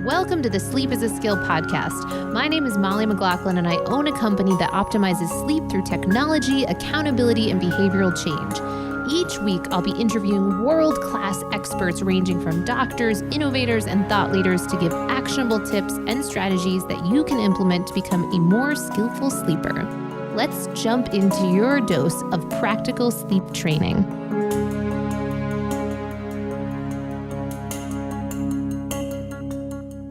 Welcome to the Sleep is a Skill podcast. My name is Molly McLaughlin, and I own a company that optimizes sleep through technology, accountability, and behavioral change. Each week, I'll be interviewing world-class experts ranging from doctors, innovators, and thought leaders to give actionable tips and strategies that you can implement to become a more skillful sleeper. Let's jump into your dose of practical sleep training.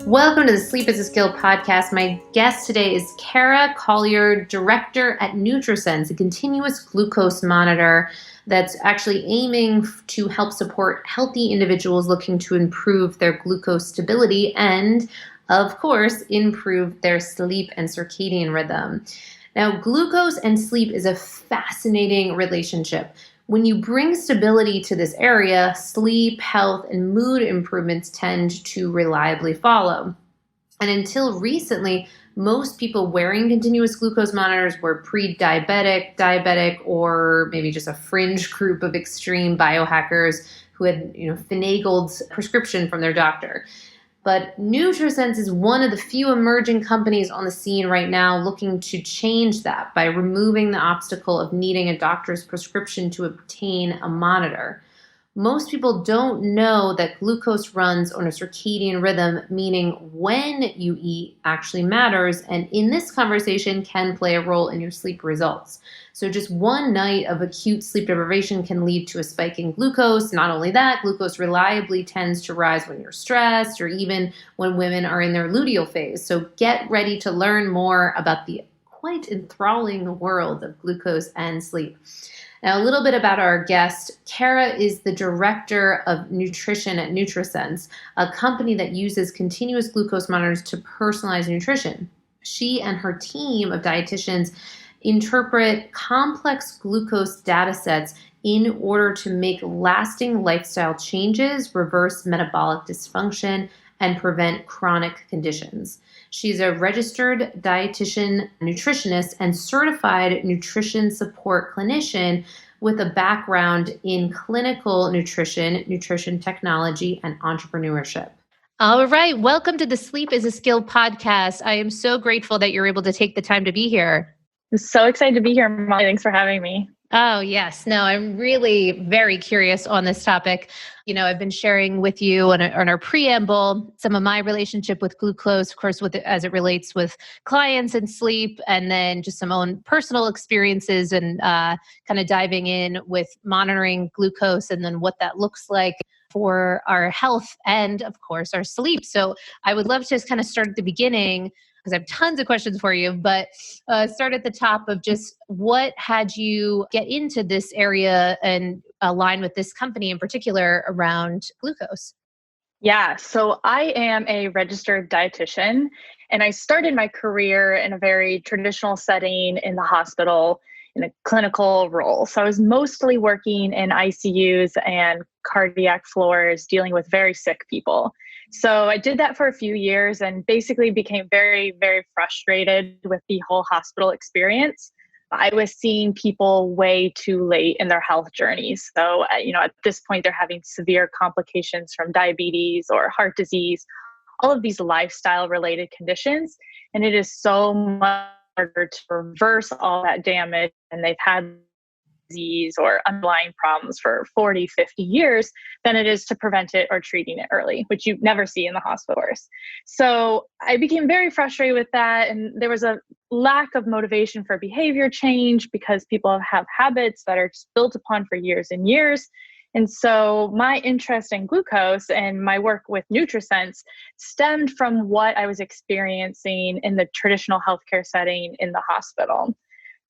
Welcome to the Sleep is a Skill podcast. My guest today is Kara Collier, director at Nutrisense, a continuous glucose monitor that's actually aiming to help support healthy individuals looking to improve their glucose stability and, of course, improve their sleep and circadian rhythm. Now, glucose and sleep is a fascinating relationship. When you bring stability to this area, sleep, health, and mood improvements tend to reliably follow. And until recently, most people wearing continuous glucose monitors were pre-diabetic, diabetic, or maybe just a fringe group of extreme biohackers who had, finagled prescription from their doctor. But Nutrisense is one of the few emerging companies on the scene right now looking to change that by removing the obstacle of needing a doctor's prescription to obtain a monitor. Most people don't know that glucose runs on a circadian rhythm, meaning when you eat actually matters, and in this conversation can play a role in your sleep results. So just one night of acute sleep deprivation can lead to a spike in glucose. Not only that, glucose reliably tends to rise when you're stressed or even when women are in their luteal phase. So get ready to learn more about the quite enthralling world of glucose and sleep. Now, a little bit about our guest. Kara is the director of nutrition at Nutrisense, a company that uses continuous glucose monitors to personalize nutrition. She and her team of dietitians interpret complex glucose data sets in order to make lasting lifestyle changes, reverse metabolic dysfunction, and prevent chronic conditions. She's a registered dietitian, nutritionist, and certified nutrition support clinician with a background in clinical nutrition, nutrition technology, and entrepreneurship. All right. Welcome to the Sleep is a Skill podcast. I am so grateful that you're able to take the time to be here. I'm so excited to be here, Molly. Thanks for having me. Oh, yes. No, I'm really very curious on this topic. I've been sharing with you on our preamble some of my relationship with glucose, of course, as it relates with clients and sleep, and then just some own personal experiences and kind of diving in with monitoring glucose and then what that looks like for our health and, of course, our sleep. So I would love to just kind of start at the beginning, because I have tons of questions for you, but start at the top of just what had you get into this area and align with this company in particular around glucose? Yeah, so I am a registered dietitian, and I started my career in a very traditional setting in the hospital in a clinical role. So I was mostly working in ICUs and cardiac floors, dealing with very sick people. So I did that for a few years and basically became very, very frustrated with the whole hospital experience. I was seeing people way too late in their health journeys. So, at this point, they're having severe complications from diabetes or heart disease, all of these lifestyle related conditions. And it is so much harder to reverse all that damage. And they've had disease or underlying problems for 40, 50 years than it is to prevent it or treating it early, which you never see in the hospitals. So I became very frustrated with that. And there was a lack of motivation for behavior change because people have habits that are just built upon for years and years. And so my interest in glucose and my work with Nutrisense stemmed from what I was experiencing in the traditional healthcare setting in the hospital.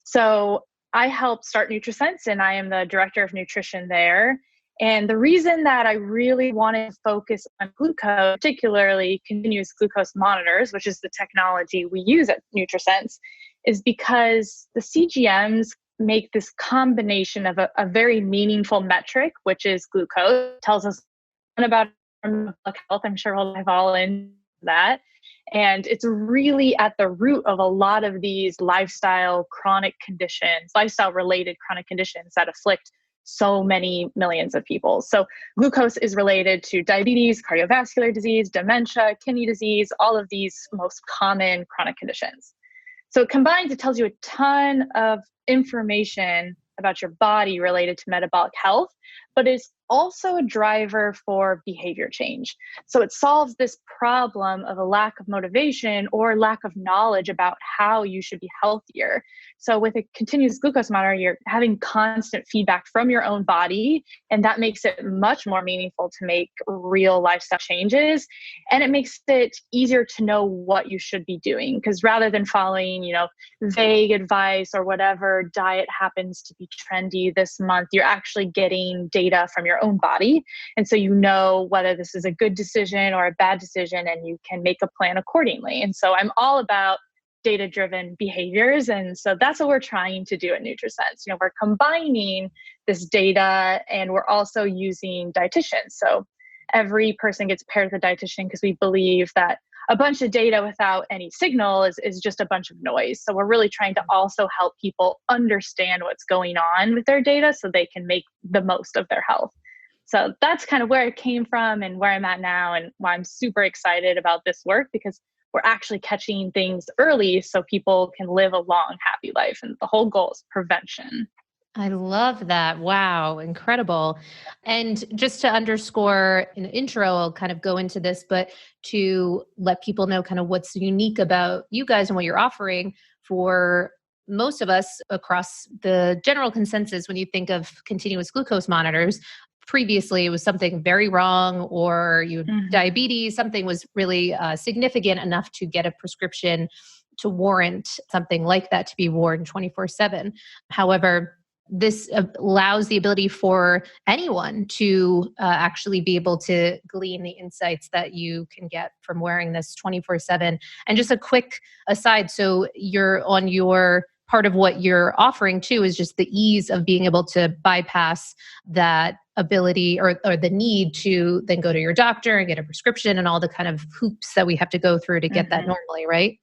So I helped start Nutrisense, and I am the director of nutrition there. And the reason that I really wanted to focus on glucose, particularly continuous glucose monitors, which is the technology we use at Nutrisense, is because the CGMs make this combination of a very meaningful metric, which is glucose. It tells us about metabolic health. I'm sure we'll dive all into that. And it's really at the root of a lot of these lifestyle related chronic conditions that afflict so many millions of people. So glucose is related to diabetes, cardiovascular disease, dementia, kidney disease, all of these most common chronic conditions. So it combines, it tells you a ton of information about your body related to metabolic health, but it's also a driver for behavior change. So it solves this problem of a lack of motivation or lack of knowledge about how you should be healthier. So with a continuous glucose monitor, you're having constant feedback from your own body, and that makes it much more meaningful to make real lifestyle changes. And it makes it easier to know what you should be doing, because rather than following, vague advice or whatever diet happens to be trendy this month, you're actually getting data from your own body. And so you know whether this is a good decision or a bad decision, and you can make a plan accordingly. And so I'm all about data-driven behaviors. And so that's what we're trying to do at Nutrisense. We're combining this data, and we're also using dietitians. So every person gets paired with a dietitian, because we believe that a bunch of data without any signal is just a bunch of noise. So we're really trying to also help people understand what's going on with their data so they can make the most of their health. So that's kind of where it came from and where I'm at now, and why I'm super excited about this work, because we're actually catching things early so people can live a long, happy life. And the whole goal is prevention. I love that. Wow, incredible. And just to underscore in the intro, I'll kind of go into this, but to let people know kind of what's unique about you guys and what you're offering for most of us across the general consensus. When you think of continuous glucose monitors, previously it was something very wrong, or you had diabetes, something was really significant enough to get a prescription to warrant something like that to be worn 24/7. However, this allows the ability for anyone to actually be able to glean the insights that you can get from wearing this 24/7. And just a quick aside, so you're on your part of what you're offering too is just the ease of being able to bypass that ability or the need to then go to your doctor and get a prescription and all the kind of hoops that we have to go through to get that normally, right?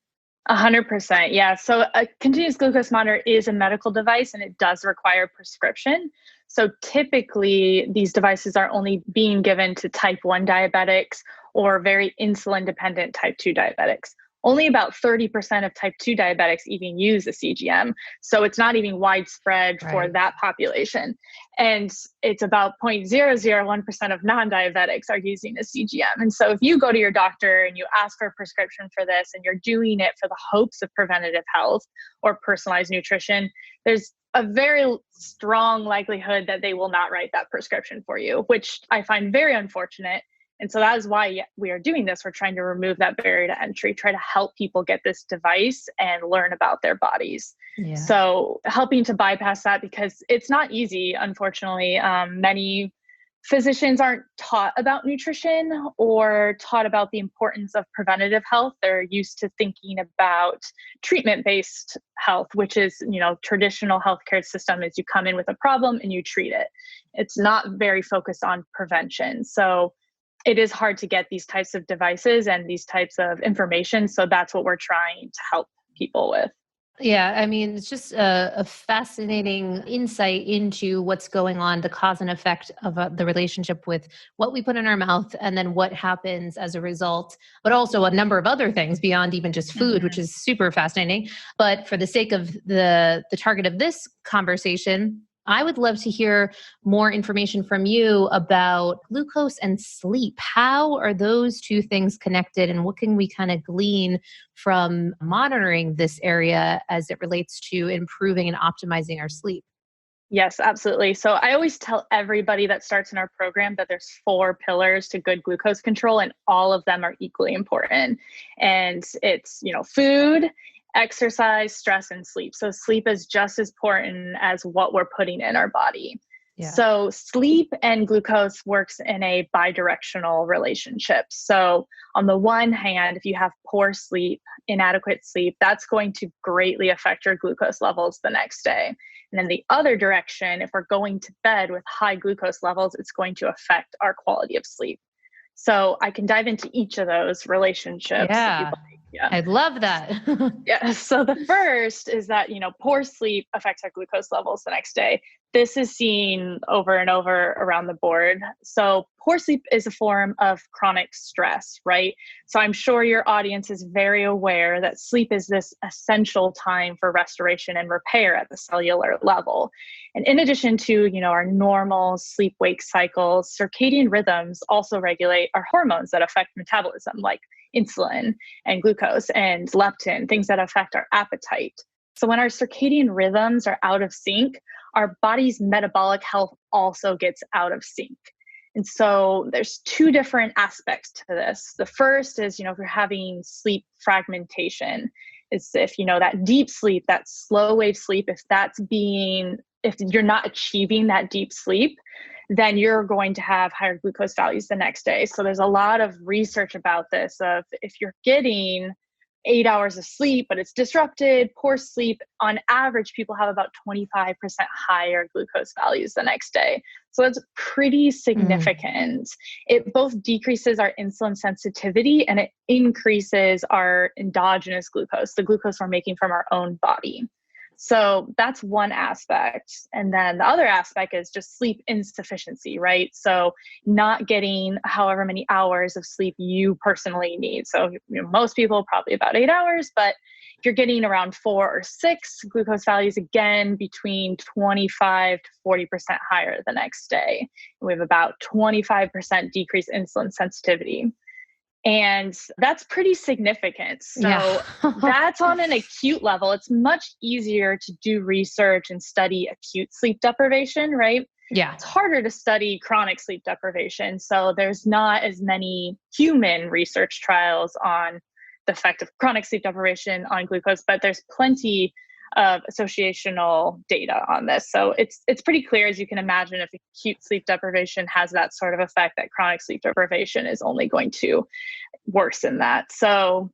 100%. Yeah. So a continuous glucose monitor is a medical device, and it does require prescription. So typically these devices are only being given to type 1 diabetics or very insulin dependent type 2 diabetics. Only about 30% of type 2 diabetics even use a CGM. So it's not even widespread for that population. And it's about 0.001% of non-diabetics are using a CGM. And so if you go to your doctor and you ask for a prescription for this, and you're doing it for the hopes of preventative health or personalized nutrition, there's a very strong likelihood that they will not write that prescription for you, which I find very unfortunate. And so that is why we are doing this. We're trying to remove that barrier to entry, try to help people get this device and learn about their bodies. Yeah. So helping to bypass that, because it's not easy, unfortunately. Many physicians aren't taught about nutrition or taught about the importance of preventative health. They're used to thinking about treatment-based health, which is, traditional healthcare system is you come in with a problem and you treat it. It's not very focused on prevention. So it is hard to get these types of devices and these types of information. So that's what we're trying to help people with. Yeah, I mean, it's just a fascinating insight into what's going on, the cause and effect of the relationship with what we put in our mouth and then what happens as a result, but also a number of other things beyond even just food, which is super fascinating. But for the sake of the target of this conversation, I would love to hear more information from you about glucose and sleep. How are those two things connected, and what can we kind of glean from monitoring this area as it relates to improving and optimizing our sleep? Yes, absolutely. So I always tell everybody that starts in our program that there's 4 pillars to good glucose control, and all of them are equally important. And it's, food, exercise, stress, and sleep. So sleep is just as important as what we're putting in our body. Yeah. So sleep and glucose works in a bidirectional relationship. So on the one hand, if you have poor sleep, inadequate sleep, that's going to greatly affect your glucose levels the next day. And in the other direction, if we're going to bed with high glucose levels, it's going to affect our quality of sleep. So I can dive into each of those relationships. Yeah. Yeah. I love that. Yeah. So the first is that, poor sleep affects our glucose levels the next day. This is seen over and over around the board. So poor sleep is a form of chronic stress, right? So I'm sure your audience is very aware that sleep is this essential time for restoration and repair at the cellular level. And in addition to, our normal sleep-wake cycles, circadian rhythms also regulate our hormones that affect metabolism, like insulin and glucose and leptin, things that affect our appetite. So when our circadian rhythms are out of sync, our body's metabolic health also gets out of sync. And so there's two different aspects to this. The first is, if you're having sleep fragmentation, is if, that deep sleep, that slow wave sleep, if you're not achieving that deep sleep, then you're going to have higher glucose values the next day. So there's a lot of research about this of if you're getting 8 hours of sleep, but it's disrupted, poor sleep, on average, people have about 25% higher glucose values the next day. So it's pretty significant. It both decreases our insulin sensitivity and it increases our endogenous glucose, the glucose we're making from our own body. So that's one aspect. And then the other aspect is just sleep insufficiency, right? So not getting however many hours of sleep you personally need. So most people probably about 8 hours, but if you're getting around 4 or 6, glucose values again between 25 to 40% higher the next day. And we have about 25% decreased insulin sensitivity. And that's pretty significant. So that's on an acute level. It's much easier to do research and study acute sleep deprivation, right? Yeah. It's harder to study chronic sleep deprivation. So there's not as many human research trials on the effect of chronic sleep deprivation on glucose, but there's plenty of associational data on this. So it's pretty clear, as you can imagine, if acute sleep deprivation has that sort of effect, that chronic sleep deprivation is only going to worsen that. So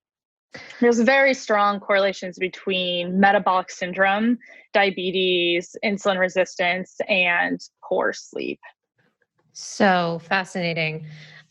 there's very strong correlations between metabolic syndrome, diabetes, insulin resistance, and poor sleep. So fascinating.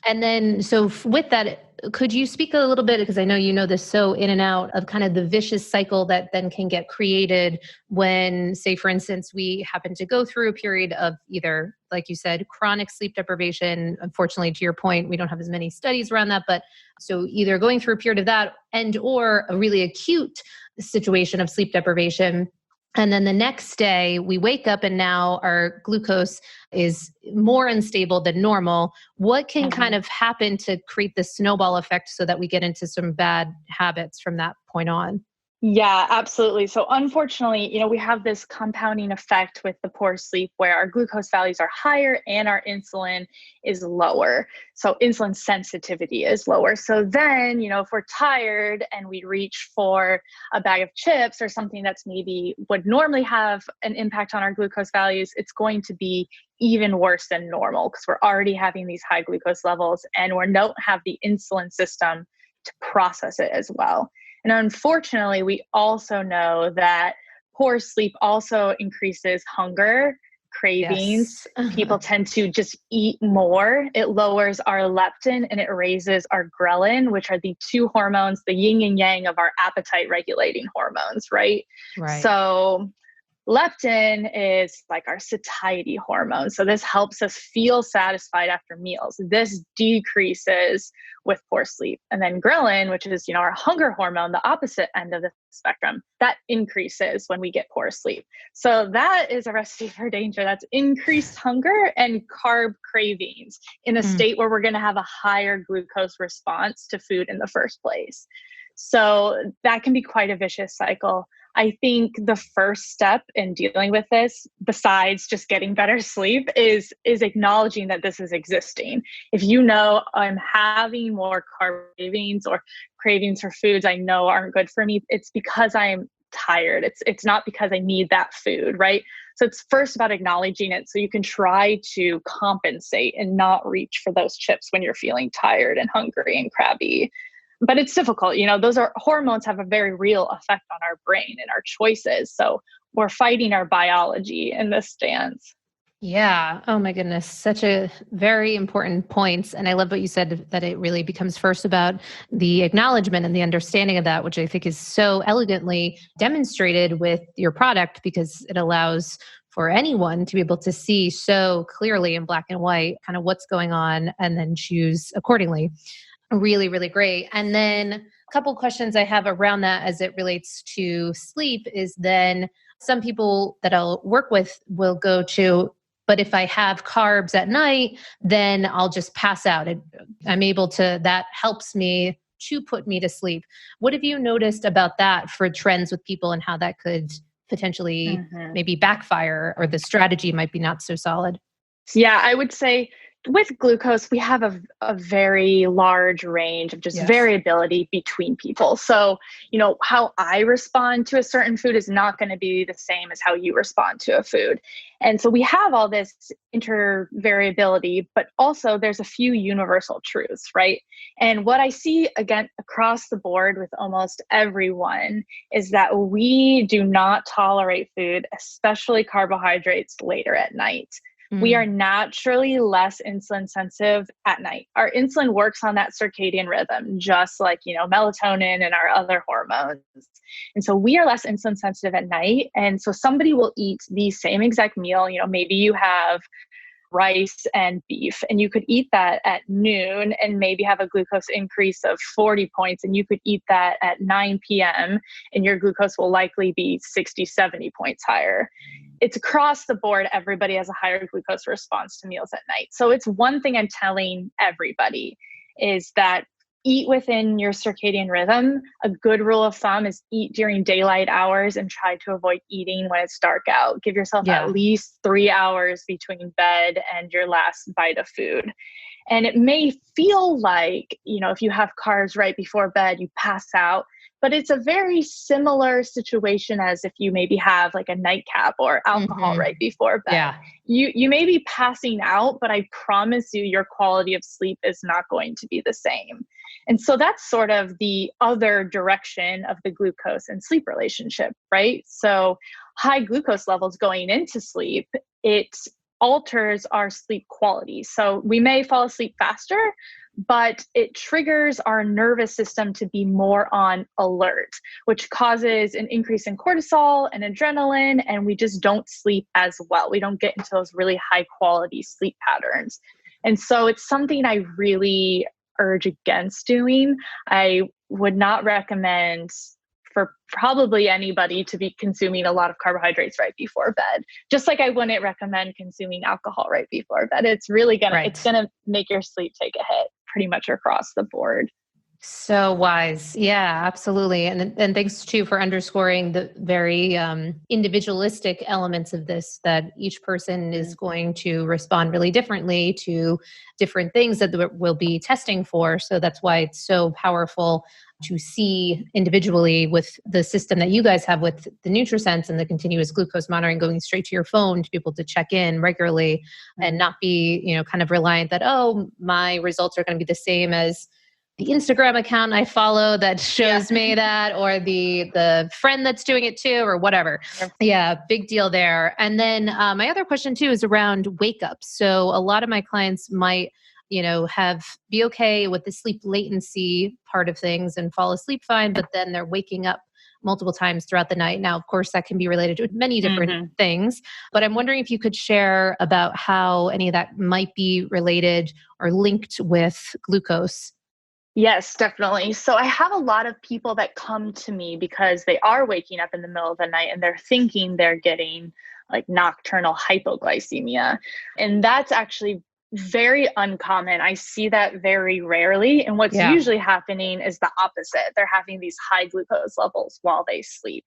And then, with that, could you speak a little bit, because I know you know this so in and out, of kind of the vicious cycle that then can get created when, say, for instance, we happen to go through a period of either, like you said, chronic sleep deprivation. Unfortunately, to your point, we don't have as many studies around that, but so either going through a period of that and or a really acute situation of sleep deprivation. And then the next day we wake up and now our glucose is more unstable than normal. What can kind of happen to create the snowball effect so that we get into some bad habits from that point on? Yeah, absolutely. So unfortunately, we have this compounding effect with the poor sleep where our glucose values are higher and our insulin is lower. So insulin sensitivity is lower. So then, if we're tired and we reach for a bag of chips or something that's maybe would normally have an impact on our glucose values, it's going to be even worse than normal because we're already having these high glucose levels and we don't have the insulin system to process it as well. And unfortunately, we also know that poor sleep also increases hunger, cravings. Yes. People tend to just eat more. It lowers our leptin and it raises our ghrelin, which are the two hormones, the yin and yang of our appetite regulating hormones, right? Right. So leptin is like our satiety hormone. So this helps us feel satisfied after meals. This decreases with poor sleep. And then ghrelin, which is, our hunger hormone, the opposite end of the spectrum, that increases when we get poor sleep. So that is a recipe for danger. That's increased hunger and carb cravings in a state where we're going to have a higher glucose response to food in the first place. So that can be quite a vicious cycle. I think the first step in dealing with this, besides just getting better sleep, is acknowledging that this is existing. If I'm having more cravings or cravings for foods I know aren't good for me, it's because I'm tired. It's not because I need that food, right? So it's first about acknowledging it so you can try to compensate and not reach for those chips when you're feeling tired and hungry and crabby. But it's difficult. Those hormones have a very real effect on our brain and our choices. So we're fighting our biology in this stance. Yeah. Oh my goodness. Such a very important point. And I love what you said that it really becomes first about the acknowledgement and the understanding of that, which I think is so elegantly demonstrated with your product because it allows for anyone to be able to see so clearly in black and white kind of what's going on and then choose accordingly. Really, really great. And then a couple questions I have around that as it relates to sleep is then some people that I'll work with will go to, but if I have carbs at night, then I'll just pass out. I'm able to, that helps me to put me to sleep. What have you noticed about that for trends with people and how that could potentially Mhm. maybe backfire or the strategy might be not so solid? Yeah, I would say with glucose, we have a very large range of just Yes. variability between people. So, how I respond to a certain food is not going to be the same as how you respond to a food. And so we have all this intervariability, but also there's a few universal truths, right? And what I see again across the board with almost everyone is that we do not tolerate food, especially carbohydrates, later at night. We are Mm, naturally less insulin sensitive at night. Our insulin works on that circadian rhythm, just like, melatonin and our other hormones. And so we are less insulin sensitive at night. And so somebody will eat the same exact meal. Maybe you have rice and beef, and you could eat that at noon and maybe have a glucose increase of 40 points. And you could eat that at 9 p.m. and your glucose will likely be 60, 70 points higher. It's across the board. Everybody has a higher glucose response to meals at night. So it's one thing I'm telling everybody is that eat within your circadian rhythm. A good rule of thumb is eat during daylight hours and try to avoid eating when it's dark out. Give yourself at yeah. least 3 hours between bed and your last bite of food. And it may feel like, if you have carbs right before bed, you pass out, but it's a very similar situation as if you maybe have like a nightcap or alcohol Hmm. right before bed. Yeah. You may be passing out, but I promise you your quality of sleep is not going to be the same. And so that's sort of the other direction of the glucose and sleep relationship, right? So high glucose levels going into sleep, it alters our sleep quality. So we may fall asleep faster, but it triggers our nervous system to be more on alert, which causes an increase in cortisol and adrenaline, and we just don't sleep as well. We don't get into those really high quality sleep patterns. And so it's something I really urge against doing. I would not recommend for probably anybody to be consuming a lot of carbohydrates right before bed. Just like I wouldn't recommend consuming alcohol right before bed. It's Right. gonna make your sleep take a hit pretty much across the board. So wise. Yeah, absolutely. And thanks too for underscoring the very individualistic elements of this that each person is going to respond really differently to different things that we'll be testing for. So that's why it's so powerful to see individually with the system that you guys have with the Nutrisense and the continuous glucose monitoring going straight to your phone to be able to check in regularly and not be, kind of reliant that, oh, my results are going to be the same as the Instagram account I follow that Yeah. shows me that, or the friend that's doing it too, or whatever. Yep. Yeah, big deal there. And then my other question too is around wake up. So a lot of my clients might, have be okay with the sleep latency part of things and fall asleep fine, but then they're waking up multiple times throughout the night. Now, of course, that can be related to many different Mhm. things, but I'm wondering if you could share about how any of that might be related or linked with glucose. Yes, definitely. So I have a lot of people that come to me because they are waking up in the middle of the night and they're thinking they're getting like nocturnal hypoglycemia. And that's actually very uncommon. I see that very rarely. And what's Yeah. usually happening is the opposite. They're having these high glucose levels while they sleep.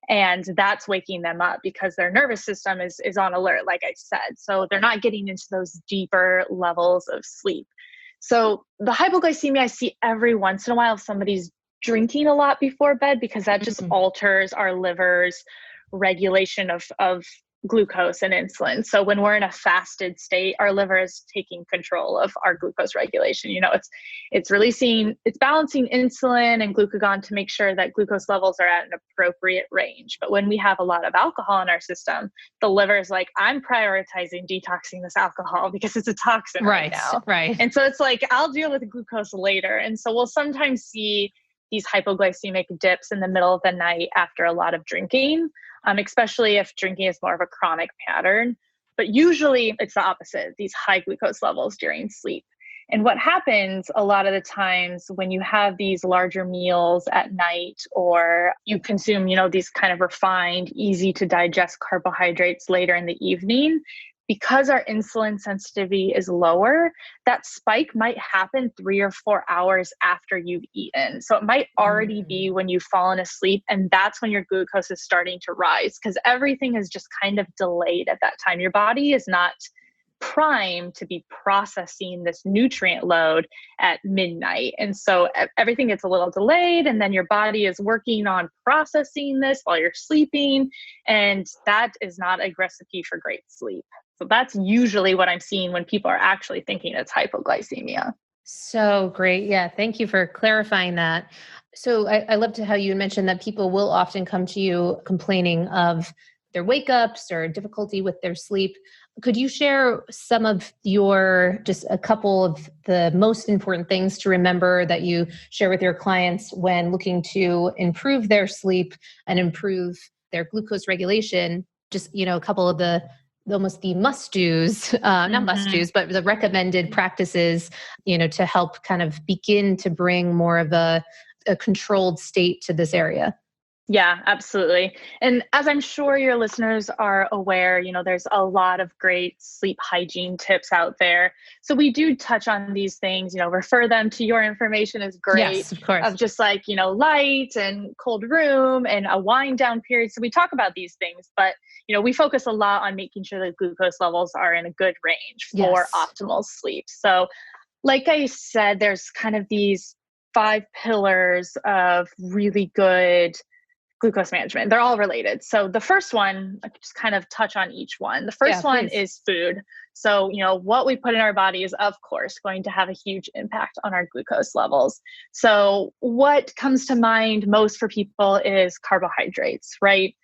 And that's waking them up because their nervous system is on alert, like I said. So they're not getting into those deeper levels of sleep. So the hypoglycemia I see every once in a while if somebody's drinking a lot before bed because that just Mm, alters our liver's regulation of glucose and insulin. So when we're in a fasted state, our liver is taking control of our glucose regulation. It's balancing insulin and glucagon to make sure that glucose levels are at an appropriate range. But when we have a lot of alcohol in our system, the liver is like, I'm prioritizing detoxing this alcohol because it's a toxin right now. Right. And so it's like, I'll deal with the glucose later. And so we'll sometimes see these hypoglycemic dips in the middle of the night after a lot of drinking, especially if drinking is more of a chronic pattern. But usually it's the opposite, these high glucose levels during sleep. And what happens a lot of the times when you have these larger meals at night, or you consume, these kind of refined, easy to digest carbohydrates later in the evening, because our insulin sensitivity is lower, that spike might happen 3 or 4 hours after you've eaten. So it might already be when you've fallen asleep, and that's when your glucose is starting to rise, because everything is just kind of delayed at that time. Your body is not primed to be processing this nutrient load at midnight. And so everything gets a little delayed, and then your body is working on processing this while you're sleeping. And that is not a recipe for great sleep. So that's usually what I'm seeing when people are actually thinking it's hypoglycemia. So great. Yeah. Thank you for clarifying that. So I loved how you mentioned that people will often come to you complaining of their wake ups or difficulty with their sleep. Could you share some of just a couple of the most important things to remember that you share with your clients when looking to improve their sleep and improve their glucose regulation? Just, a couple of almost the must-dos, not must-dos, but the recommended practices, to help kind of begin to bring more of a controlled state to this area. Yeah, absolutely. And as I'm sure your listeners are aware, there's a lot of great sleep hygiene tips out there. So we do touch on these things, refer them to your information is great. Yes, of course. Of just like, light and cold room and a wind down period. So we talk about these things, but, we focus a lot on making sure that glucose levels are in a good range for optimal sleep. So like I said, there's kind of these 5 pillars of really good glucose management. They're all related. So the first one, I could just kind of touch on each one. The first one is food. So, what we put in our body is, of course, going to have a huge impact on our glucose levels. So what comes to mind most for people is carbohydrates, right?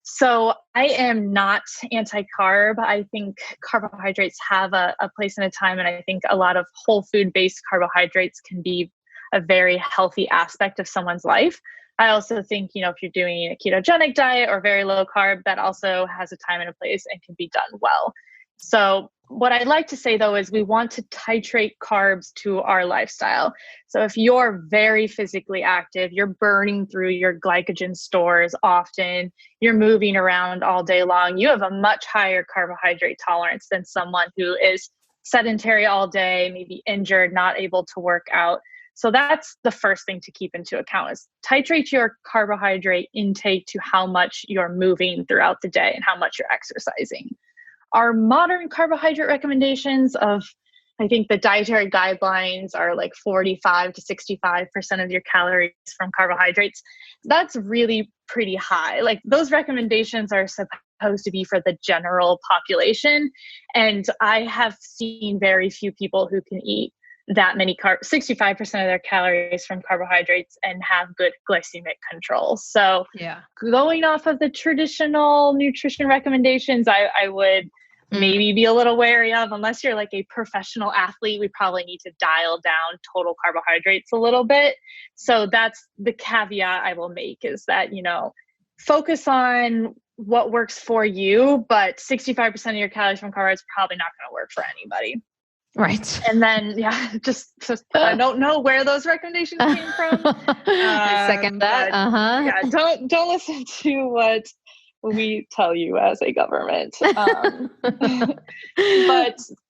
So I am not anti-carb. I think carbohydrates have a place and a time. And I think a lot of whole food-based carbohydrates can be a very healthy aspect of someone's life. I also think, if you're doing a ketogenic diet or very low carb, that also has a time and a place and can be done well. So what I'd like to say, though, is we want to titrate carbs to our lifestyle. So if you're very physically active, you're burning through your glycogen stores often, you're moving around all day long, you have a much higher carbohydrate tolerance than someone who is sedentary all day, maybe injured, not able to work out. So that's the first thing to keep into account is titrate your carbohydrate intake to how much you're moving throughout the day and how much you're exercising. Our modern carbohydrate recommendations I think the dietary guidelines are like 45 to 65% of your calories from carbohydrates. That's really pretty high. Like those recommendations are supposed to be for the general population. And I have seen very few people who can eat that many 65% of their calories from carbohydrates and have good glycemic control. So going off of the traditional nutrition recommendations, I would maybe be a little wary of, unless you're like a professional athlete, we probably need to dial down total carbohydrates a little bit. So that's the caveat I will make is that, focus on what works for you, but 65% of your calories from carbs is probably not going to work for anybody. Right. And then, just I don't know where those recommendations came from. I second that. Don't listen to what we tell you as a government. But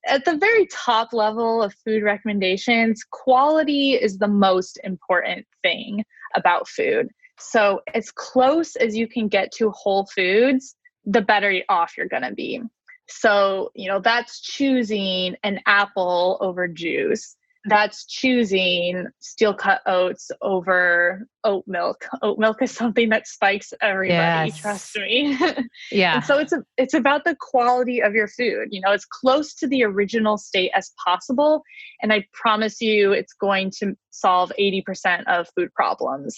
at the very top level of food recommendations, quality is the most important thing about food. So as close as you can get to whole foods, the better off you're going to be. So, that's choosing an apple over juice, that's choosing steel cut oats over oat milk. Oat milk is something that spikes everybody, trust Yes. me. And Yeah. so it's about the quality of your food, as close to the original state as possible. And I promise you it's going to solve 80% of food problems.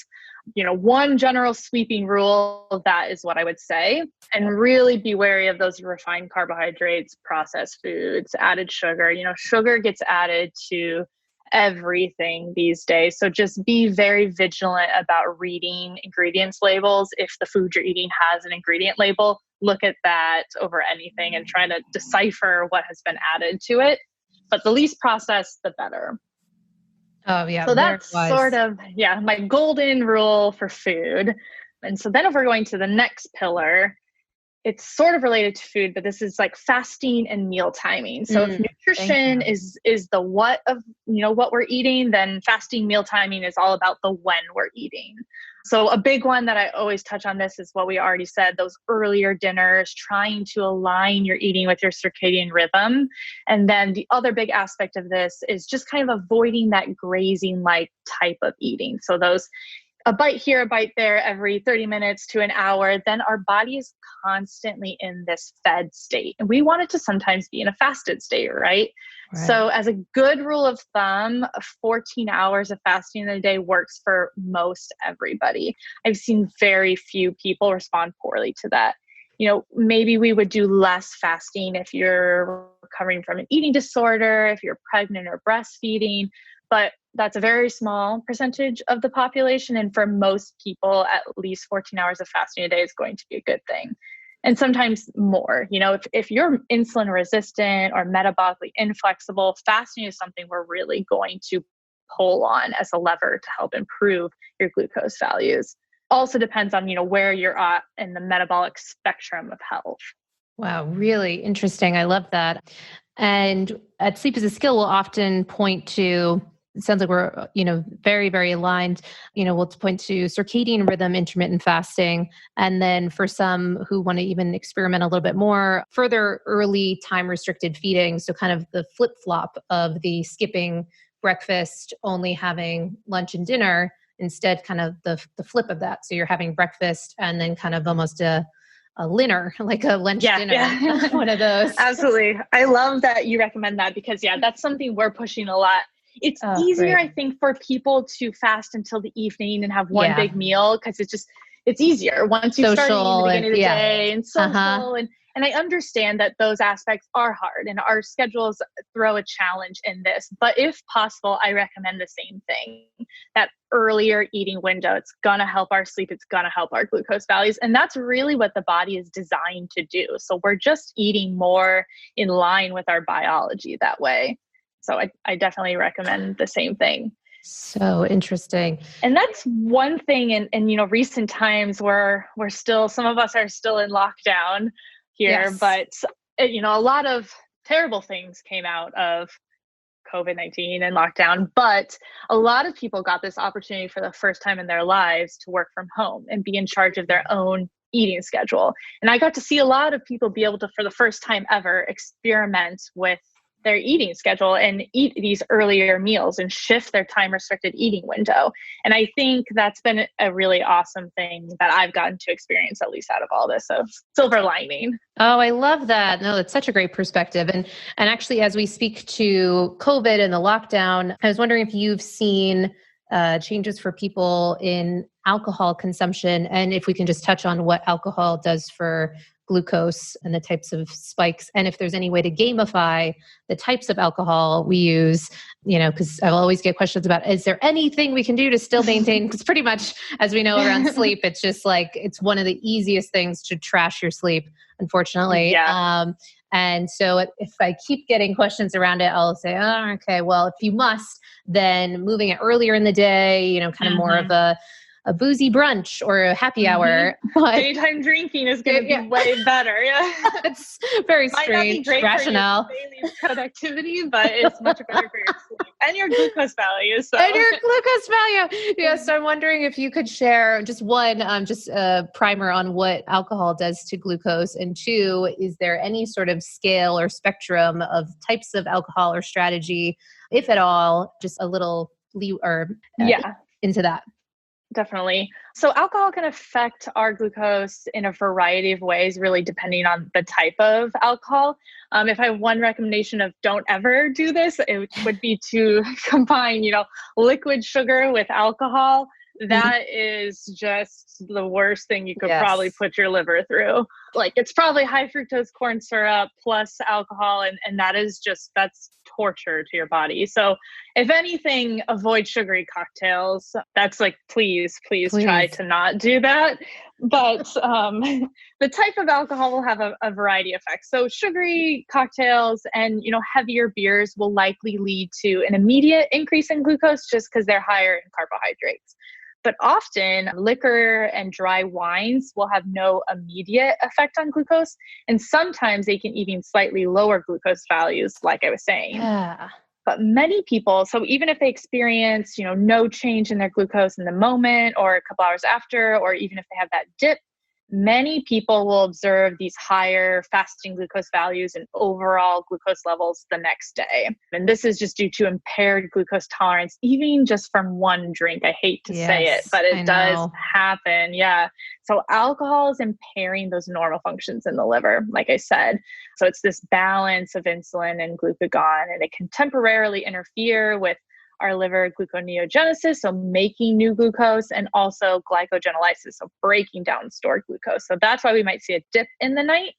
One general sweeping rule, that is what I would say. And really be wary of those refined carbohydrates, processed foods, added sugar. Sugar gets added to everything these days. So just be very vigilant about reading ingredients labels. If the food you're eating has an ingredient label, look at that over anything and try to decipher what has been added to it. But the least processed, the better. Oh, yeah. So Very that's sort wise. of, my golden rule for food. And so then if we're going to the next pillar, it's sort of related to food, but this is like fasting and meal timing. So if Thank nutrition you. is the what of, what we're eating, then fasting meal timing is all about the when we're eating. So a big one that I always touch on this is what we already said, those earlier dinners, trying to align your eating with your circadian rhythm. And then the other big aspect of this is just kind of avoiding that grazing like type of eating. So those a bite here, a bite there every 30 minutes to an hour, then our body is constantly in this fed state. And we want it to sometimes be in a fasted state, right? Right. So as a good rule of thumb, 14 hours of fasting in a day works for most everybody. I've seen very few people respond poorly to that. Maybe we would do less fasting if you're recovering from an eating disorder, if you're pregnant or breastfeeding, but that's a very small percentage of the population. And for most people, at least 14 hours of fasting a day is going to be a good thing. And sometimes more. If you're insulin resistant or metabolically inflexible, fasting is something we're really going to pull on as a lever to help improve your glucose values. Also depends on, where you're at in the metabolic spectrum of health. Wow, really interesting. I love that. And at Sleep is a Skill, we'll often point to, it sounds like we're, very, very aligned. We'll point to circadian rhythm, intermittent fasting. And then for some who want to even experiment a little bit more, further early time restricted feeding. So kind of the flip flop of the skipping breakfast, only having lunch and dinner, instead kind of the flip of that. So you're having breakfast and then kind of almost a dinner, like a lunch dinner, Yeah. one of those. Absolutely. I love that you recommend that because that's something we're pushing a lot. It's easier, Great. I think, for people to fast until the evening and have one Yeah. big meal because it's easier once you start eating in the Social beginning of the day and Uh-huh. social. And I understand that those aspects are hard and our schedules throw a challenge in this. But if possible, I recommend the same thing, that earlier eating window. It's going to help our sleep. It's going to help our glucose values. And that's really what the body is designed to do. So we're just eating more in line with our biology that way. So I definitely recommend the same thing. So interesting. And that's one thing in recent times where we're still, some of us are still in lockdown here, Yes. but a lot of terrible things came out of COVID-19 and lockdown, but a lot of people got this opportunity for the first time in their lives to work from home and be in charge of their own eating schedule. And I got to see a lot of people be able to, for the first time ever, experiment with their eating schedule and eat these earlier meals and shift their time restricted eating window. And I think that's been a really awesome thing that I've gotten to experience, at least out of all this. So silver lining. Oh, I love that. No, it's such a great perspective. And actually, as we speak to COVID and the lockdown, I was wondering if you've seen changes for people in alcohol consumption, and if we can just touch on what alcohol does for glucose and the types of spikes, and if there's any way to gamify the types of alcohol we use, because I'll always get questions about, is there anything we can do to still maintain? Because pretty much, as we know around sleep, it's just like, it's one of the easiest things to trash your sleep, unfortunately. Yeah. And so if I keep getting questions around it, I'll say, okay, well, if you must, then moving it earlier in the day, kind of more of a a boozy brunch or a happy hour. But daytime drinking is going to be way better. Yeah. It's very Might not be strange great rationale. for your daily productivity, but it's much better for your sleep and your glucose value. So. And your glucose value. Yeah. So I'm wondering if you could share just one, just a primer on what alcohol does to glucose. And two, is there any sort of scale or spectrum of types of alcohol or strategy, if at all, just a little into that? Definitely. So alcohol can affect our glucose in a variety of ways, really depending on the type of alcohol. If I have one recommendation of don't ever do this, it would be to combine, liquid sugar with alcohol. That is just the worst thing you could probably put your liver through. Like it's probably high fructose corn syrup plus alcohol. And that's torture to your body. So if anything, avoid sugary cocktails. That's like, please try to not do that. But the type of alcohol will have a variety of effects. So sugary cocktails and, heavier beers will likely lead to an immediate increase in glucose just because they're higher in carbohydrates. But often liquor and dry wines will have no immediate effect on glucose. And sometimes they can even slightly lower glucose values, like I was saying. Yeah. But many people, so even if they experience, no change in their glucose in the moment or a couple hours after, or even if they have that dip, many people will observe these higher fasting glucose values and overall glucose levels the next day. And this is just due to impaired glucose tolerance, even just from one drink. I hate to say it, but it does happen. Yeah. So alcohol is impairing those normal functions in the liver, like I said. So it's this balance of insulin and glucagon, and it can temporarily interfere with our liver gluconeogenesis, so making new glucose, and also glycogenolysis, so breaking down stored glucose. So that's why we might see a dip in the night.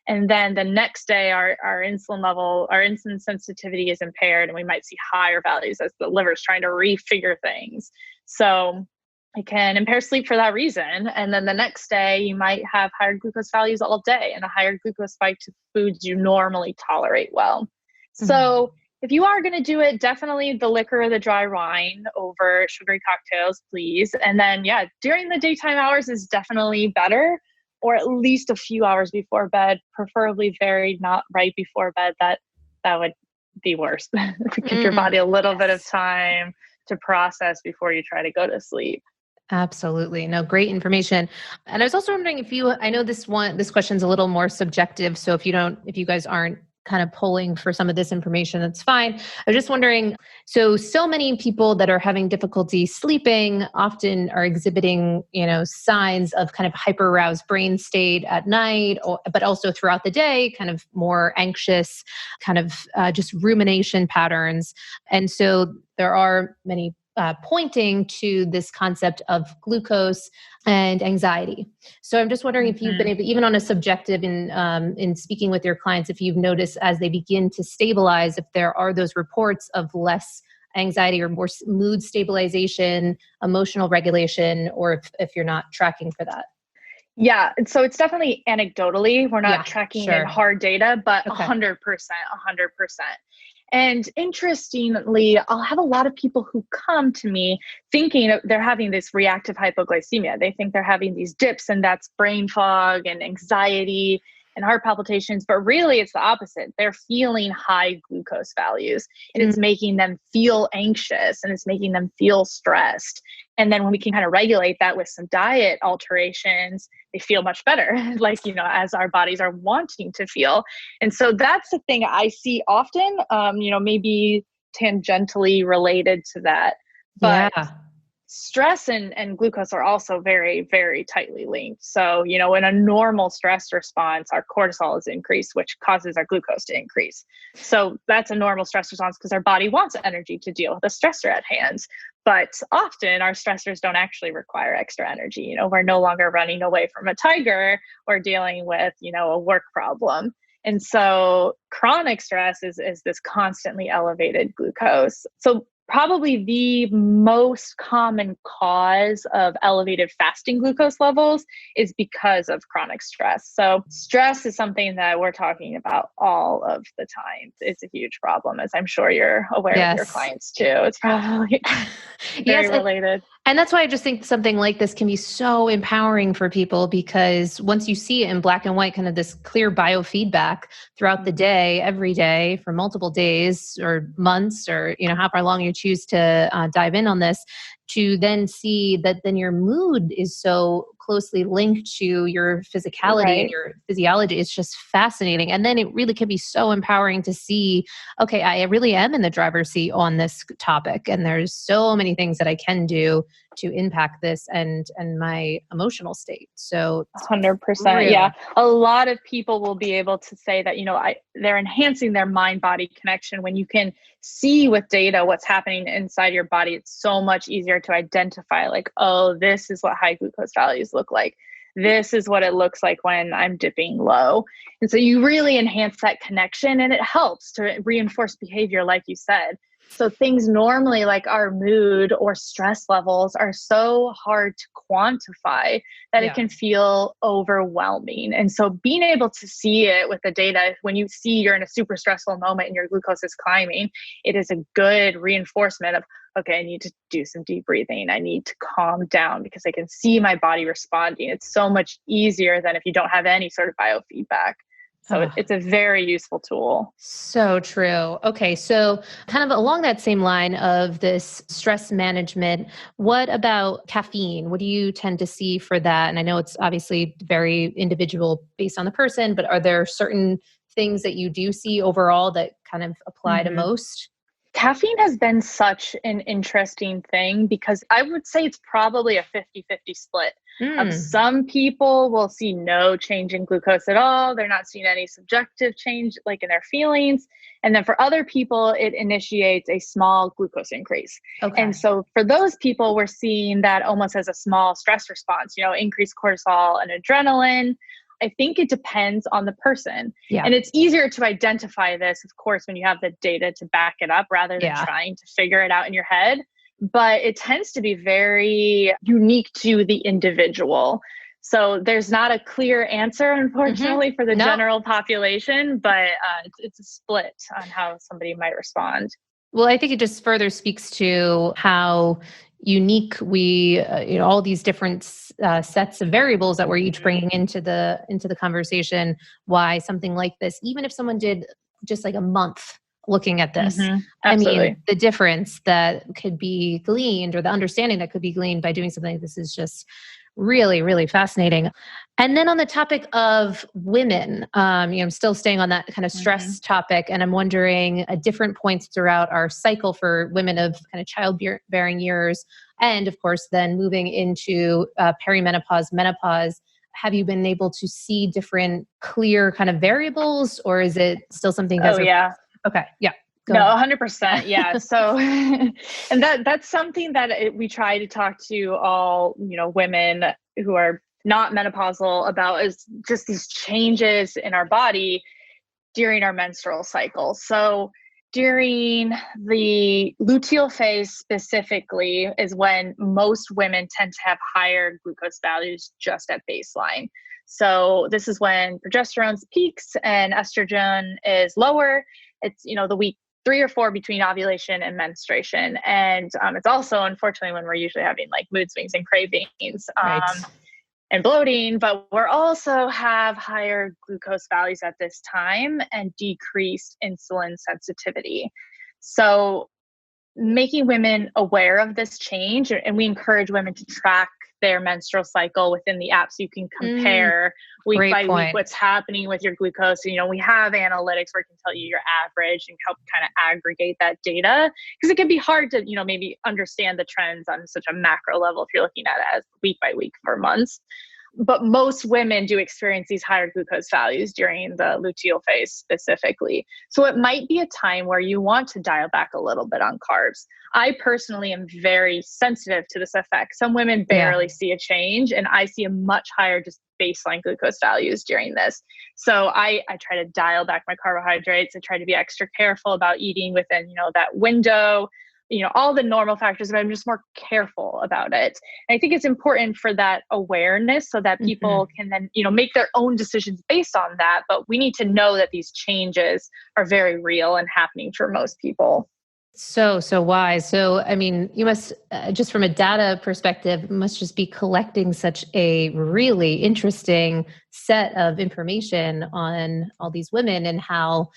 And then the next day, our insulin level, our insulin sensitivity is impaired, and we might see higher values as the liver is trying to refigure things. So it can impair sleep for that reason. And then the next day, you might have higher glucose values all day and a higher glucose spike to foods you normally tolerate well. So if you are going to do it, definitely the liquor or the dry wine over sugary cocktails, please. And then, during the daytime hours is definitely better, or at least a few hours before bed, preferably not right before bed. That would be worse. Give your body a little bit of time to process before you try to go to sleep. Absolutely. No, great information. And I was also wondering I know this question's a little more subjective. So if you guys aren't kind of pulling for some of this information, that's fine. I was just wondering, so many people that are having difficulty sleeping often are exhibiting, signs of kind of hyper-aroused brain state at night, but also throughout the day, kind of more anxious, kind of just rumination patterns. And so there are many pointing to this concept of glucose and anxiety. So I'm just wondering if you've been able, even on a subjective in speaking with your clients, if you've noticed as they begin to stabilize, if there are those reports of less anxiety or more mood stabilization, emotional regulation, or if you're not tracking for that. Yeah. So it's definitely anecdotally, we're not tracking in hard data, but 100%. And interestingly, I'll have a lot of people who come to me thinking they're having this reactive hypoglycemia. They think they're having these dips, and that's brain fog and anxiety and heart palpitations, but really it's the opposite. They're feeling high glucose values, and it's making them feel anxious, and it's making them feel stressed. And then when we can kind of regulate that with some diet alterations, they feel much better, like, as our bodies are wanting to feel. And so that's the thing I see often, maybe tangentially related to that. But stress and glucose are also very, very tightly linked. So, in a normal stress response, our cortisol is increased, which causes our glucose to increase. So that's a normal stress response because our body wants energy to deal with a stressor at hand. But often our stressors don't actually require extra energy. We're no longer running away from a tiger or dealing with, a work problem. And so chronic stress is this constantly elevated glucose. So probably the most common cause of elevated fasting glucose levels is because of chronic stress. So stress is something that we're talking about all of the time. It's a huge problem, as I'm sure you're aware with your clients too. It's probably very related. And that's why I just think something like this can be so empowering for people, because once you see it in black and white, kind of this clear biofeedback throughout the day, every day for multiple days or months, or, however long you choose to dive in on this, to then see that then your mood is so closely linked to your physicality and Right. your physiology. It's just fascinating. And then it really can be so empowering to see, okay, I really am in the driver's seat on this topic. And there's so many things that I can do to impact this and my emotional state. So it's 100%. really, Yeah. A lot of people will be able to say that, they're enhancing their mind body connection when you can see with data what's happening inside your body. It's so much easier to identify, like, oh, this is what high glucose values look like. This is what it looks like when I'm dipping low. And so you really enhance that connection, and it helps to reinforce behavior, like you said. So things normally like our mood or stress levels are so hard to quantify that it yeah. can feel overwhelming. And so being able to see it with the data, when you see you're in a super stressful moment and your glucose is climbing, it is a good reinforcement of, okay, I need to do some deep breathing. I need to calm down because I can see my body responding. It's so much easier than if you don't have any sort of biofeedback. So it's a very useful tool. So true. Okay. So, kind of along that same line of this stress management, what about caffeine? What do you tend to see for that? And I know it's obviously very individual based on the person, but are there certain things that you do see overall that kind of apply to most? Caffeine has been such an interesting thing because I would say it's probably a 50-50 split. Of Mm, some people will see no change in glucose at all. They're not seeing any subjective change like in their feelings. And then for other people, it initiates a small glucose increase. And okay. so for those people, we're seeing that almost as a small stress response, increased cortisol and adrenaline. I think it depends on the person. Yeah. And it's easier to identify this, of course, when you have the data to back it up rather than Yeah. trying to figure it out in your head. But it tends to be very unique to the individual. So there's not a clear answer, Hmm. unfortunately, for the No. general population, but it's a split on how somebody might respond. Well, I think it just further speaks to how unique we, all these different sets of variables that we're each Mhm. bringing into the conversation. Why something like this, even if someone did just like a month looking at this, I mean, Absolutely. the difference that could be gleaned, or the understanding that could be gleaned by doing something like this, is just really, really fascinating. And then on the topic of women, I'm still staying on that kind of stress Mhm. topic, and I'm wondering at different points throughout our cycle for women of kind of childbearing years, and of course, then moving into perimenopause, menopause. Have you been able to see different clear kind of variables, or is it still something you Oh, guys are? yeah. Okay, yeah, No, go. 100%. Yeah. Yeah. So, and that's something that we try to talk to all, women who are not menopausal about, is just these changes in our body during our menstrual cycle. So, during the luteal phase specifically is when most women tend to have higher glucose values just at baseline. So, this is when progesterone peaks and estrogen is lower. It's, the week 3 or 4 between ovulation and menstruation. And it's also, unfortunately, when we're usually having like mood swings and cravings. Right. And bloating, but we're also have higher glucose values at this time and decreased insulin sensitivity. So making women aware of this change, and we encourage women to track their menstrual cycle within the app so you can Mm, compare week great by week point. what's happening with your glucose. We have analytics where it can tell you your average and help kind of aggregate that data, because it can be hard to maybe understand the trends on such a macro level if you're looking at it as week by week for months. But most women do experience these higher glucose values during the luteal phase specifically. So it might be a time where you want to dial back a little bit on carbs. I personally am very sensitive to this effect. Some women Yeah. barely see a change, and I see a much higher just baseline glucose values during this. So I try to dial back my carbohydrates. I try to be extra careful about eating within, that window, all the normal factors, but I'm just more careful about it. And I think it's important for that awareness so that Hmm. people can then, make their own decisions based on that. But we need to know that these changes are very real and happening for most people. So wise. So, I mean, you must, just from a data perspective, must just be collecting such a really interesting set of information on all these women and how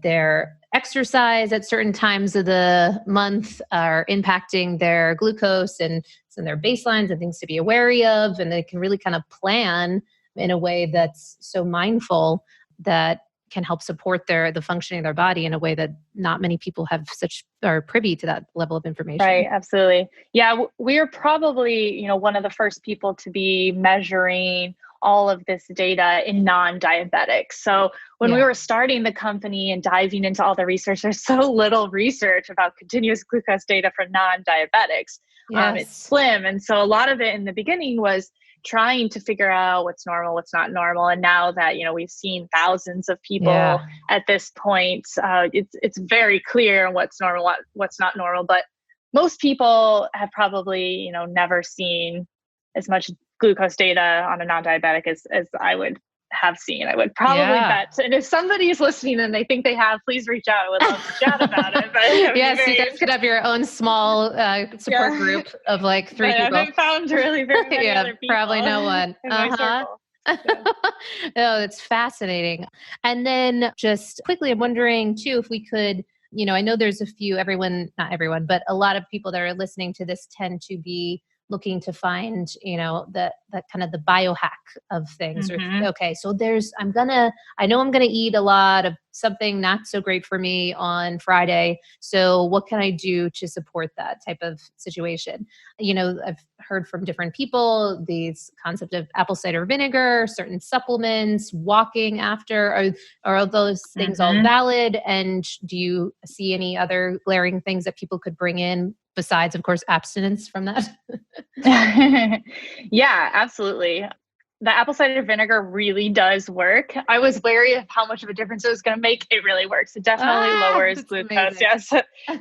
their exercise at certain times of the month are impacting their glucose and some of their baselines and things to be wary of. And they can really kind of plan in a way that's so mindful that can help support the functioning of their body in a way that not many people have such are privy to that level of information. Right, absolutely. Yeah, we are probably, one of the first people to be measuring all of this data in non-diabetics. So when we Yeah. were starting the company and diving into all the research, there's so little research about continuous glucose data for non-diabetics. It's Yes. slim. And so a lot of it in the beginning was trying to figure out what's normal, what's not normal. And now that, we've seen thousands of people Yeah. at this point, it's very clear what's normal, what's not normal. But most people have probably, never seen as much glucose data on a non-diabetic as I would have seen. I would probably Yeah. bet. And if somebody is listening and they think they have, please reach out. I would love to chat about it. But it would be Yes, you very guys could have your own small support yeah. group of like three But I people. haven't found really very many Yeah, other people probably no one. in my circle. Yeah. Oh, it's fascinating. And then just quickly, I'm wondering too, if we could, I know there's a few, not everyone, but a lot of people that are listening to this tend to be looking to find, that kind of the biohack of things. Mm-hmm. Okay, so I know I'm gonna eat a lot of something not so great for me on Friday. So what can I do to support that type of situation? I've heard from different people these concept of apple cider vinegar, certain supplements, walking after. Are all those things all Mm-hmm. valid? And do you see any other glaring things that people could bring in besides, of course, abstinence from that? Yeah, absolutely. The apple cider vinegar really does work. I was wary of how much of a difference it was going to make. It really works. It definitely lowers That's glucose. amazing. Yes.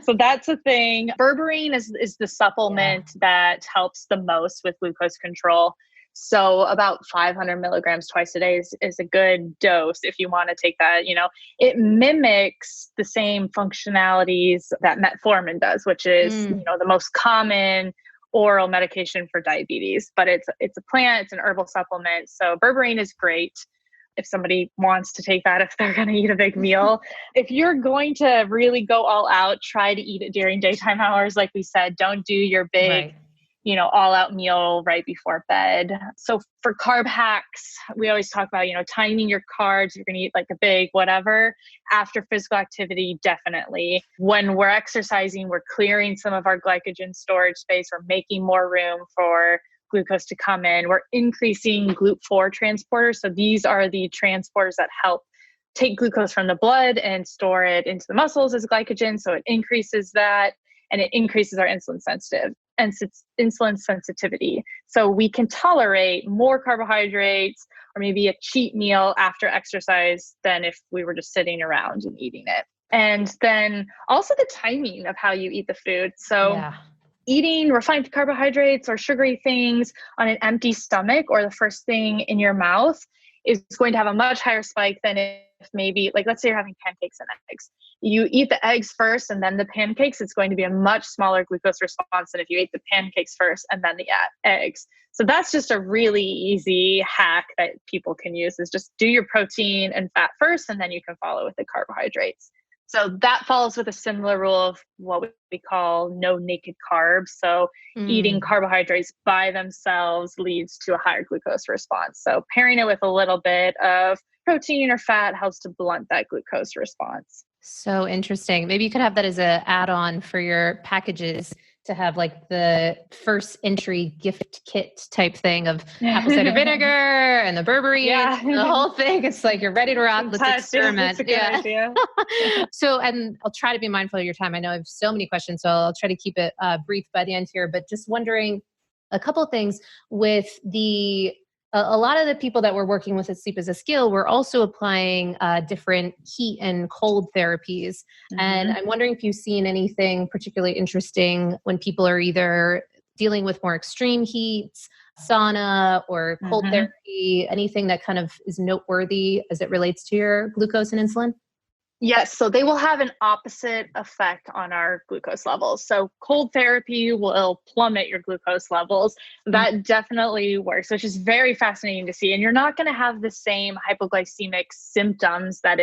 So that's a thing. Berberine is the supplement that helps the most with glucose control. So about 500 milligrams twice a day is a good dose if you want to take that. It mimics the same functionalities that metformin does, which is, the most common oral medication for diabetes, but it's a plant, it's an herbal supplement. So berberine is great if somebody wants to take that, if they're going to eat a big meal. If you're going to really go all out, try to eat it during daytime hours. Like we said, don't do your big, Right. All out meal right before bed. So for carb hacks, we always talk about, timing your carbs. You're going to eat like a big whatever after physical activity. Definitely. When we're exercising, we're clearing some of our glycogen storage space. We're making more room for glucose to come in. We're increasing GLUT4 transporters. So these are the transporters that help take glucose from the blood and store it into the muscles as glycogen. So it increases that, and it increases our insulin sensitivity. So we can tolerate more carbohydrates or maybe a cheat meal after exercise than if we were just sitting around and eating it. And then also the timing of how you eat the food. So eating refined carbohydrates or sugary things on an empty stomach or the first thing in your mouth is going to have a much higher spike than if maybe, like, let's say you're having pancakes and eggs. You eat the eggs first and then the pancakes, it's going to be a much smaller glucose response than if you ate the pancakes first and then the eggs. So that's just a really easy hack that people can use, is just do your protein and fat first, and then you can follow with the carbohydrates. So that follows with a similar rule of what we call no naked carbs. So eating carbohydrates by themselves leads to a higher glucose response. So pairing it with a little bit of protein or fat helps to blunt that glucose response. So interesting. Maybe you could have that as an add-on for your packages, to have like the first entry gift kit type thing of apple cider vinegar and the berberine, the whole thing. It's like, you're ready to rock. Let's experiment. Idea. So, and I'll try to be mindful of your time. I know I have so many questions, so I'll try to keep it brief by the end here, but just wondering a couple of things with a lot of the people that we're working with at Sleep as a Skill, we're also applying different heat and cold therapies. And I'm wondering if you've seen anything particularly interesting when people are either dealing with more extreme heats, sauna, or cold therapy, anything that kind of is noteworthy as it relates to your glucose and insulin? Yes, so they will have an opposite effect on our glucose levels. So cold therapy will plummet your glucose levels. Mm. That definitely works, which is very fascinating to see. And you're not going to have the same hypoglycemic symptoms that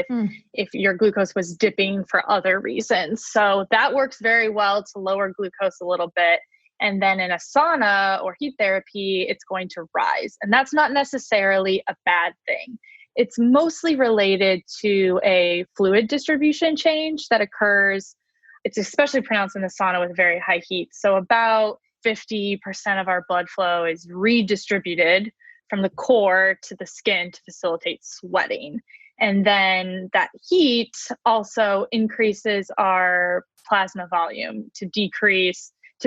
if your glucose was dipping for other reasons. So that works very well to lower glucose a little bit. And then in a sauna or heat therapy, it's going to rise. And that's not necessarily a bad thing. It's mostly related to a fluid distribution change that occurs. It's especially pronounced in the sauna with very high heat. So about 50% of our blood flow is redistributed from the core to the skin to facilitate sweating. And then that heat also increases our plasma volume to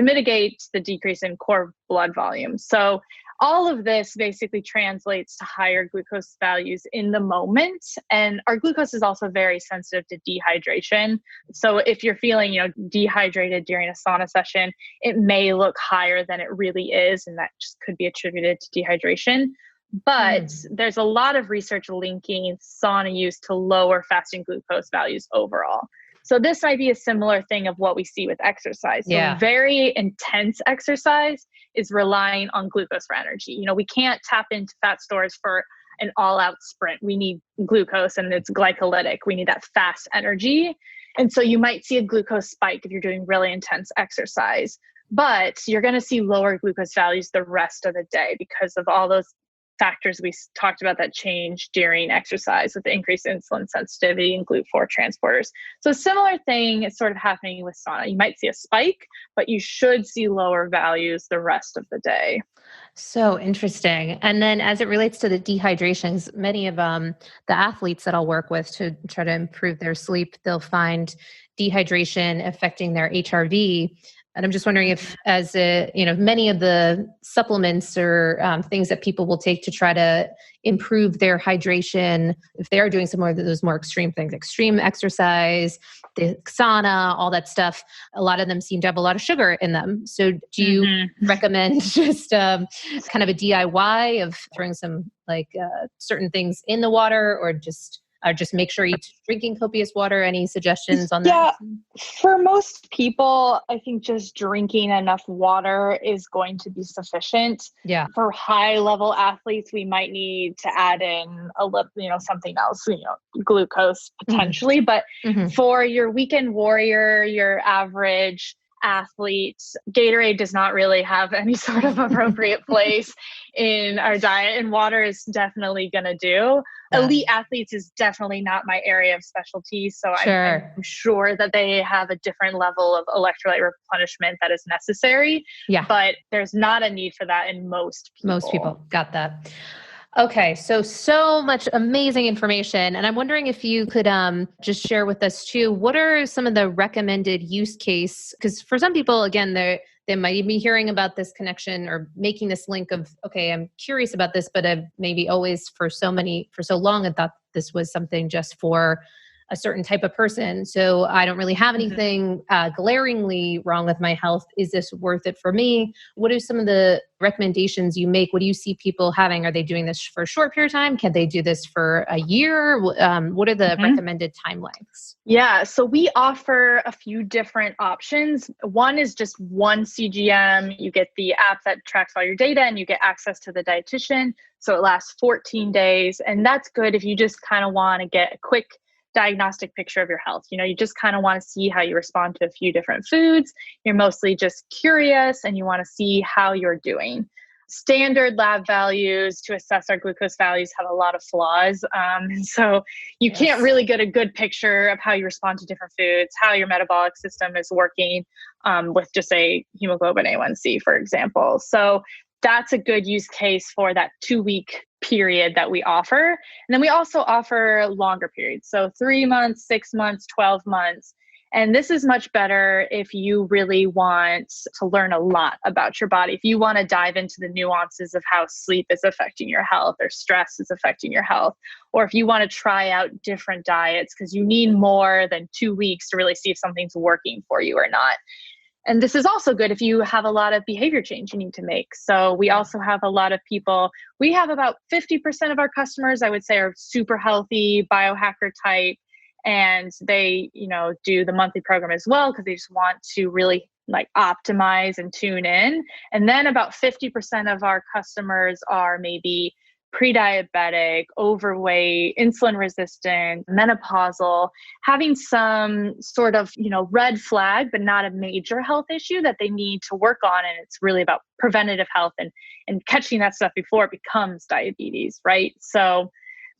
mitigate the decrease in core blood volume. So all of this basically translates to higher glucose values in the moment. And our glucose is also very sensitive to dehydration. So if you're feeling, dehydrated during a sauna session, it may look higher than it really is. And that just could be attributed to dehydration. But there's a lot of research linking sauna use to lower fasting glucose values overall. So this might be a similar thing of what we see with exercise. So very intense exercise is relying on glucose for energy. We can't tap into fat stores for an all-out sprint. We need glucose, and it's glycolytic. We need that fast energy. And so you might see a glucose spike if you're doing really intense exercise, but you're going to see lower glucose values the rest of the day because of all those factors we talked about that change during exercise with the increased insulin sensitivity and GLUT4 transporters. So a similar thing is sort of happening with sauna. You might see a spike, but you should see lower values the rest of the day. So interesting. And then as it relates to the dehydrations, many of the athletes that I'll work with to try to improve their sleep, they'll find dehydration affecting their HRV. And I'm just wondering if, many of the supplements or things that people will take to try to improve their hydration, if they are doing some more of those more extreme things, extreme exercise, the sauna, all that stuff, a lot of them seem to have a lot of sugar in them. So do you recommend just kind of a DIY of throwing some certain things in the water, or just make sure you're drinking copious water? Any suggestions on that? Yeah, for most people, I think just drinking enough water is going to be sufficient. Yeah. For high level athletes, we might need to add in a little, something else, glucose potentially. But for your weekend warrior, your average athlete, Gatorade does not really have any sort of appropriate place in our diet, and water is definitely going to do. Elite athletes is definitely not my area of specialty. So I'm sure that they have a different level of electrolyte replenishment that is necessary. Yeah. But there's not a need for that in most people. Most people got that. Okay. So much amazing information. And I'm wondering if you could just share with us too, what are some of the recommended use case? Because for some people, again, they might be hearing about this connection or making this link of, okay, I'm curious about this, but I've maybe always for so long I thought this was something just for a certain type of person. So I don't really have anything glaringly wrong with my health. Is this worth it for me? What are some of the recommendations you make? What do you see people having? Are they doing this for a short period of time? Can they do this for a year? What are the recommended time lengths? Yeah, so we offer a few different options. One is just one CGM. You get the app that tracks all your data and you get access to the dietitian. So it lasts 14 days. And that's good if you just kind of want to get a quick diagnostic picture of your health. You just kind of want to see how you respond to a few different foods. You're mostly just curious and you want to see how you're doing. Standard lab values to assess our glucose values have a lot of flaws. So you can't really get a good picture of how you respond to different foods, how your metabolic system is working with just a hemoglobin A1C, for example. So that's a good use case for that 2-week period that we offer. And then we also offer longer periods. So 3 months, 6 months, 12 months. And this is much better if you really want to learn a lot about your body. If you want to dive into the nuances of how sleep is affecting your health or stress is affecting your health, or if you want to try out different diets because you need more than 2 weeks to really see if something's working for you or not. And this is also good if you have a lot of behavior change you need to make. So we also have a lot of people, we have about 50% of our customers, I would say, are super healthy, biohacker type. and they, do the monthly program as well because they just want to really like optimize and tune in. And then about 50% of our customers are maybe pre-diabetic, overweight, insulin resistant, menopausal, having some sort of, red flag, but not a major health issue that they need to work on. And it's really about preventative health and catching that stuff before it becomes diabetes, right? So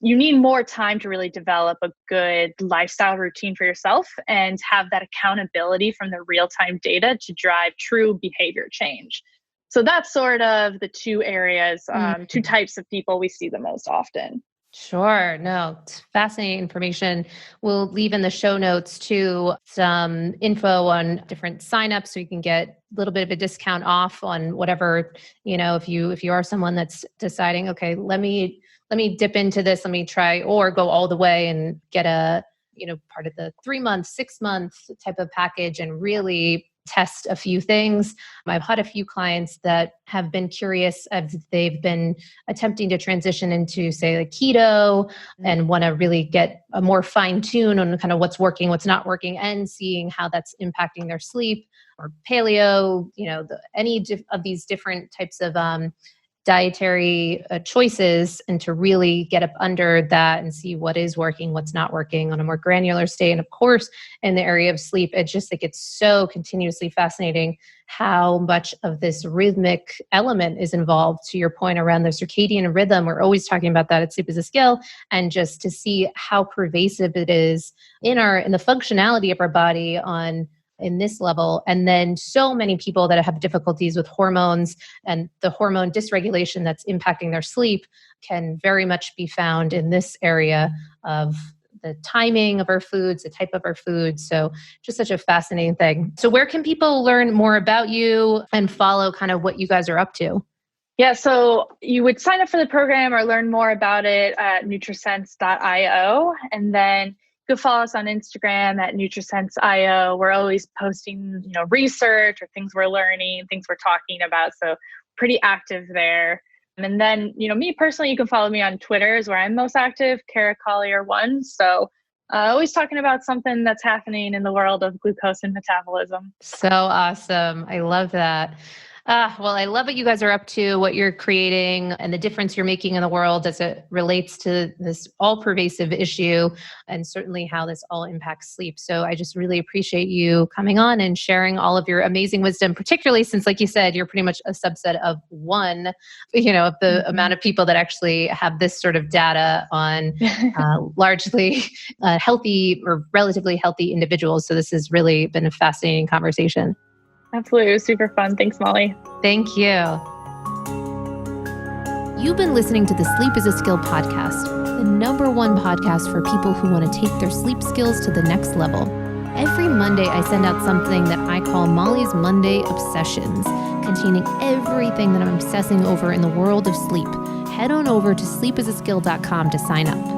you need more time to really develop a good lifestyle routine for yourself and have that accountability from the real-time data to drive true behavior change. So that's sort of the two areas, two types of people we see the most often. Sure. No, it's fascinating information. We'll leave in the show notes too some info on different signups so you can get a little bit of a discount off on whatever, if you are someone that's deciding, okay, let me dip into this, let me try, or go all the way and get a, part of the 3-month, 6-month type of package and really test a few things. I've had a few clients that have been curious as they've been attempting to transition into, say, like keto and want to really get a more fine tune on kind of what's working, what's not working, and seeing how that's impacting their sleep, or paleo, any of these different types of dietary choices, and to really get up under that and see what is working, what's not working on a more granular state. And of course, in the area of sleep, it's just like it's so continuously fascinating how much of this rhythmic element is involved. To your point around the circadian rhythm, we're always talking about that at Sleep is a Skill, and just to see how pervasive it is in the functionality of our body in this level. And then so many people that have difficulties with hormones and the hormone dysregulation that's impacting their sleep can very much be found in this area of the timing of our foods, the type of our foods. So just such a fascinating thing. So where can people learn more about you and follow kind of what you guys are up to? Yeah, so you would sign up for the program or learn more about it at nutrisense.io. And then you can follow us on Instagram at nutrisense.io. We're always posting, research or things we're learning, things we're talking about. So pretty active there. And then, me personally, you can follow me on Twitter is where I'm most active, Kara Collier 1. So always talking about something that's happening in the world of glucose and metabolism. So awesome. I love that. Well, I love what you guys are up to, what you're creating, and the difference you're making in the world as it relates to this all-pervasive issue, and certainly how this all impacts sleep. So I just really appreciate you coming on and sharing all of your amazing wisdom, particularly since, like you said, you're pretty much a subset of one, of the amount of people that actually have this sort of data on largely healthy or relatively healthy individuals. So this has really been a fascinating conversation. Absolutely. It was super fun. Thanks, Molly. Thank you. You've been listening to the Sleep is a Skill podcast, the #1 podcast for people who want to take their sleep skills to the next level. Every Monday, I send out something that I call Molly's Monday Obsessions, containing everything that I'm obsessing over in the world of sleep. Head on over to sleepisaskill.com to sign up.